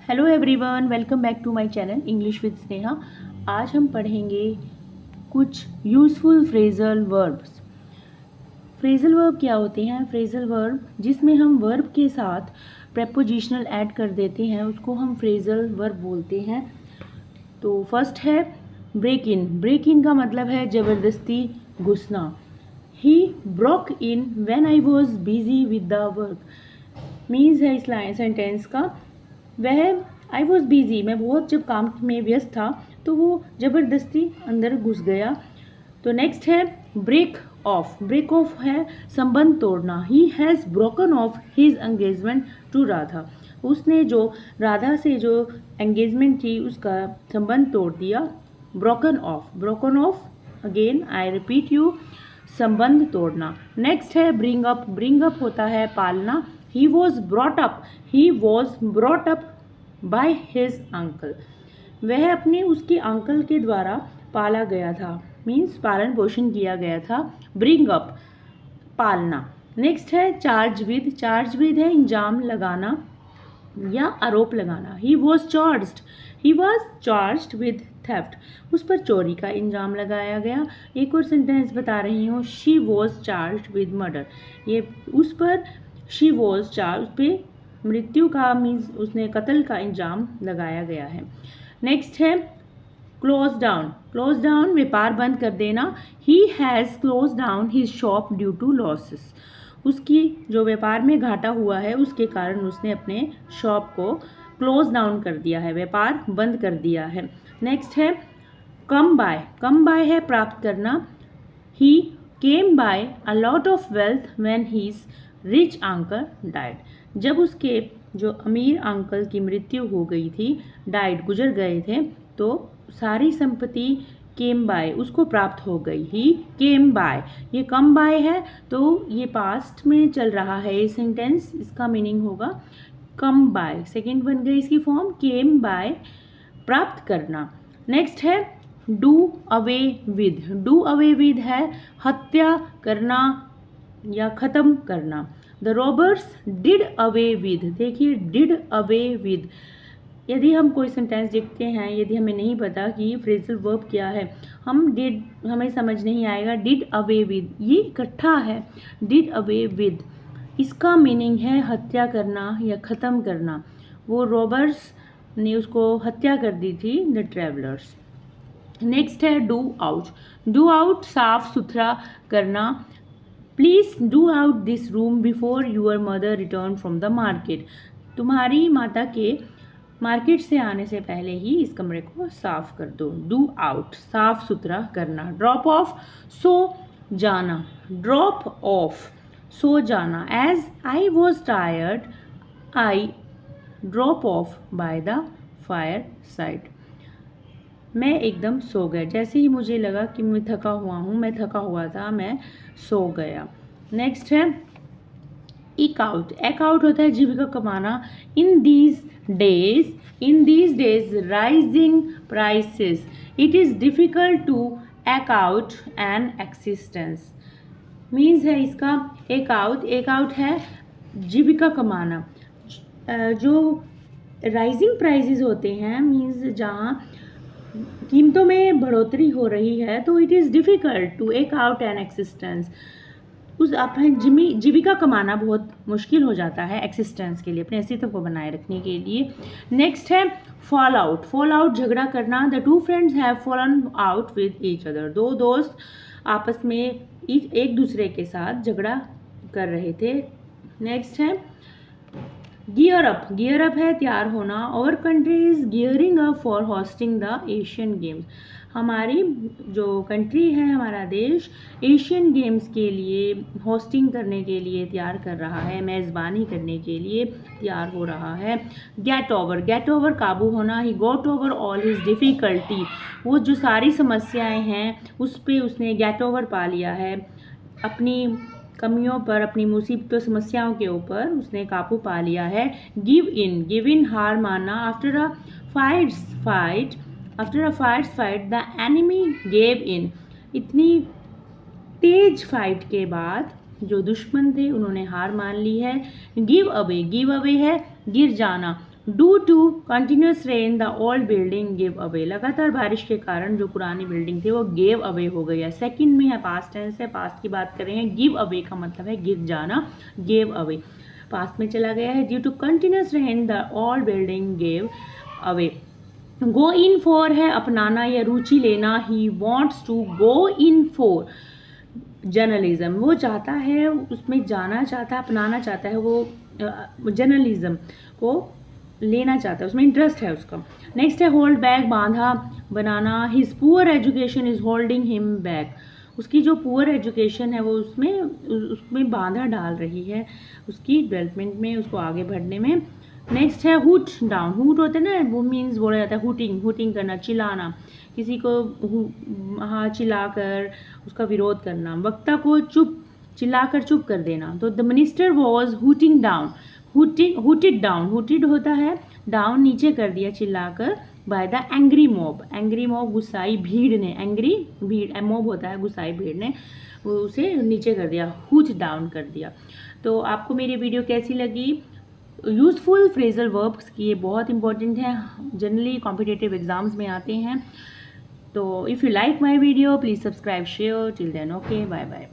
Hello everyone, welcome back to my channel English with Sneha. आज हम पढ़ेंगे कुछ useful phrasal verbs. Phrasal verb क्या होते हैं? फ्रेजल वर्ब जिसमें हम वर्ब के साथ प्रेपोजिशनल ऐड कर देते हैं उसको हम फ्रेजल वर्ब बोलते हैं। तो फर्स्ट है ब्रेक इन। ब्रेक इन का मतलब है ज़बरदस्ती घुसना। He broke in when I was busy with the work. Means है इस लाइन सेंटेंस का, वह आई वॉज बिजी, मैं बहुत जब काम में व्यस्त था तो वो ज़बरदस्ती अंदर घुस गया। तो नेक्स्ट है ब्रेक ऑफ। ब्रेक ऑफ है संबंध तोड़ना। He has broken off his engagement to Radha. उसने जो राधा से जो एंगेजमेंट थी उसका संबंध तोड़ दिया। Broken of, broken of again I repeat you, संबंध तोड़ना। नेक्स्ट है ब्रिंग अप। ब्रिंग अप होता है पालना। He was brought up, he was brought up by his uncle. वह अपने उसके अंकल के द्वारा पाला गया था, मीन्स पालन पोषण किया गया था। ब्रिंग अप पालना। नेक्स्ट है चार्ज विद। चार्ज विद है इंजाम लगाना या आरोप लगाना। He was charged, he was charged with theft. उस पर चोरी का इंजाम लगाया गया। एक और सेंटेंस बता रही हूँ, she was charged with murder. ये उस पर शी वॉज चार्ज, उस पर मृत्यु का मीन्स उसने कत्ल का इंजाम लगाया गया है। नेक्स्ट है क्लोज डाउन। क्लोज डाउन व्यापार बंद कर देना। He has close down his shop due to losses. उसकी जो व्यापार में घाटा हुआ है उसके कारण उसने अपने शॉप को क्लोज डाउन कर दिया है, व्यापार बंद कर दिया है। नेक्स्ट है कम बाय। कम बाय है प्राप्त करना। He came by a lot of wealth when his rich uncle died. जब उसके जो अमीर अंकल की मृत्यु हो गई थी, डाइड गुजर गए थे, तो सारी संपत्ति केम बाय उसको प्राप्त हो गई। ही केम बाय, ये कम बाय है तो ये पास्ट में चल रहा है ये सेंटेंस, इसका मीनिंग होगा कम बाय। सेकेंड बन गई इसकी फॉर्म केम बाय, प्राप्त करना। नेक्स्ट है do away with. Do away with है हत्या करना या ख़त्म करना। The robbers did away with. देखिए डिड अवे विद, यदि हम कोई सेंटेंस देखते हैं, यदि हमें नहीं पता कि फ्रेजल वर्ब क्या है, हम डिड, हमें समझ नहीं आएगा। डिड अवे विद ये इकट्ठा है, डिड अवे विद, इसका मीनिंग है हत्या करना या ख़त्म करना। वो रॉबर्स ने उसको हत्या कर दी थी, द ट्रैवलर्स। नेक्स्ट है डू आउट। डू आउट साफ सुथरा करना। Please do out this room before your mother return from the market. तुम्हारी माता के मार्केट से आने से पहले ही इस कमरे को साफ कर दो। डू आउट साफ सुथरा करना। ड्रॉप ऑफ सो जाना। ड्रॉप ऑफ सो जाना। As I was tired I drop off by the fire side. मैं एकदम सो गया, जैसे ही मुझे लगा कि मैं थका हुआ हूँ, मैं थका हुआ था, मैं सो गया। नेक्स्ट है एक आउट। एक आउट होता है जीविका कमाना। In these days rising prices it is difficult to eke out an existence. मीन्स है इसका एक आउट है जीविका कमाना। जो राइजिंग प्राइसेस होते हैं, मीन्स जहाँ कीमतों में बढ़ोतरी हो रही है, तो it is difficult to eke out an existence. उस अपने जीविका कमाना बहुत मुश्किल हो जाता है एक्सिस्टेंस के लिए, अपने अस्तित्व को बनाए रखने के लिए। नेक्स्ट है फॉल आउट। फॉल आउट झगड़ा करना। The two friends have fallen out with each other. दो दोस्त आपस में एक दूसरे के साथ झगड़ा कर रहे थे। नेक्स्ट है गियर अप। गियर अप है तैयार होना। Our country is gearing up for hosting the Asian Games. हमारी जो कंट्री है, हमारा देश एशियन गेम्स के लिए होस्टिंग करने के लिए तैयार कर रहा है, मेज़बानी करने के लिए तैयार हो रहा है। Get over. गेट ओवर काबू होना। He got over all his difficulty. वो जो सारी समस्याएं हैं उस पर उसने गेट ओवर पा लिया है, अपनी कमियों पर, अपनी मुसीबतों समस्याओं के ऊपर उसने काबू पा लिया है। Give in. गिव इन हार मानना। After a fight the enemy gave in. इतनी तेज फाइट के बाद जो दुश्मन थे उन्होंने हार मान ली है। गिव अवे है गिर जाना। Due to continuous rain the old building give away, लगातार बारिश के कारण जो पुरानी बिल्डिंग थी वो गिव अवे हो गई है। सेकंड में है पास्ट टेंस है, पास्ट की बात कर रहे हैं। गिव अवे का मतलब है गिर जाना, गिव अवे पास्ट में चला गया है। Due to continuous rain the old building give away. Go in for है अपनाना या रुचि लेना। He wants to go in for journalism, वो चाहता है उसमें जाना चाहता है, अपनाना चाहता है, वो जर्नलिज्म को लेना चाहता है, उसमें इंटरेस्ट है उसका। नेक्स्ट है होल्ड बैक, बांधा बनाना। His poor education is holding him back, उसकी जो पुअर एजुकेशन है वो उसमें बाधा डाल रही है उसकी डेवलपमेंट में, उसको आगे बढ़ने में। नेक्स्ट है हुट डाउन, हुट होता है ना, वो मीन्स बोला जाता है हुटिंग, हुटिंग करना, चिल्लाना, किसी को हाँ चिल्लाकर उसका विरोध करना। वक्ता को चुप, चिल्लाकर चुप कर देना। तो the minister was hooting down, hooted down, hooted होता है डाउन नीचे कर दिया चिल्लाकर, by the angry mob, angry mob गुस्साई भीड़ ने, एंग्री भीड़, मॉब होता है गुस्साई भीड़ ने उसे नीचे कर दिया, हुट डाउन कर दिया। तो आपको मेरी वीडियो कैसी लगी? यूज़फुल फ्रेजल वर्ब्स की ये बहुत इंपॉर्टेंट है, जनरली कॉम्पिटिटिव एग्जाम्स में आते हैं। तो if you like my video please subscribe share. Till then okay, bye bye.